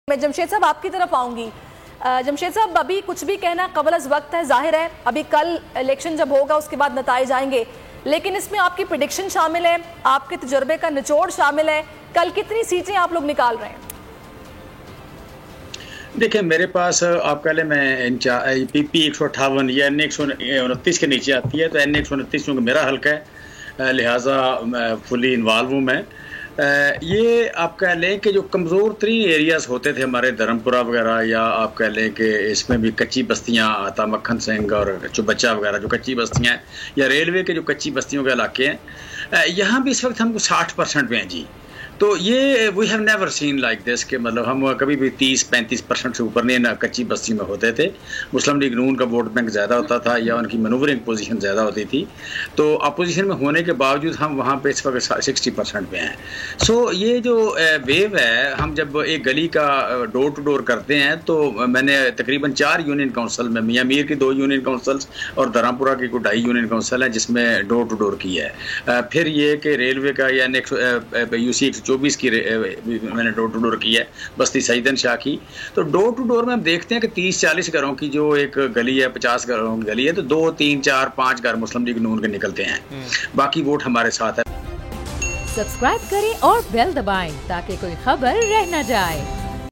मैं जमशेद साहब आपकी तरफ आऊंगी। जमशेद साहब, अभी कुछ भी कहना कबल अज़ वक्त है, जाहिर है अभी कल इलेक्शन जब होगा उसके बाद नताइज आएंगे, लेकिन इसमें आपकी प्रेडिक्शन शामिल है, आपके तजुर्बे का निचोड़ शामिल है। कल कितनी सीटें आप लोग निकाल रहे हैं? देखिए, मेरे पास आप कह लें मैं PP 158 या NA 129 के नीचे आती है, तो NA 129 क्योंकि मेरा हल्का है, लिहाजा फुली इन्वॉल्व हूँ मैं। ये आप कह लें कि जो कमज़ोर तरीन एरियाज़ होते थे हमारे धर्मपुरा वगैरह, या आप कह लें कि इसमें भी कच्ची बस्तियाँ, आता मक्खन सिंह और चुबच्चा वगैरह जो कच्ची बस्तियाँ हैं, या रेलवे के जो कच्ची बस्तियों के इलाके हैं, यहाँ भी इस वक्त हमको 60% पे हैं जी। तो ये we have never seen like this के मतलब हम कभी भी 30-35% से ऊपर नहीं ना कच्ची बस्ती में होते थे। मुस्लिम लीग नून का वोट बैंक ज़्यादा होता था या उनकी मनूवरिंग पोजीशन ज़्यादा होती थी, तो अपोजिशन में होने के बावजूद हम वहाँ पे इस वक्त 60% पे हैं। सो ये जो वेव है, हम जब एक गली का डोर टू डोर करते हैं, तो मैंने तकरीबन 4 यूनियन काउंसिल में, मियाँ मीर की 2 यूनियन काउंसिल्स और धर्मपुरा की कोई 2.5 यूनियन काउंसिल है जिसमें डोर टू डोर की है। फिर ये कि रेलवे का या UC 124 की मैंने डोर टू डोर की है, बस्ती सईदन शाह की। तो डोर टू डोर में हम देखते हैं कि 30-40 घरों की जो एक गली है, 50 घरों की गली है, तो 2, 3, 4, 5 घर मुस्लिम लीग नून के निकलते हैं, बाकी वोट हमारे साथ है। सब्सक्राइब करें और बेल दबाएं ताकि कोई खबर रह न जाए।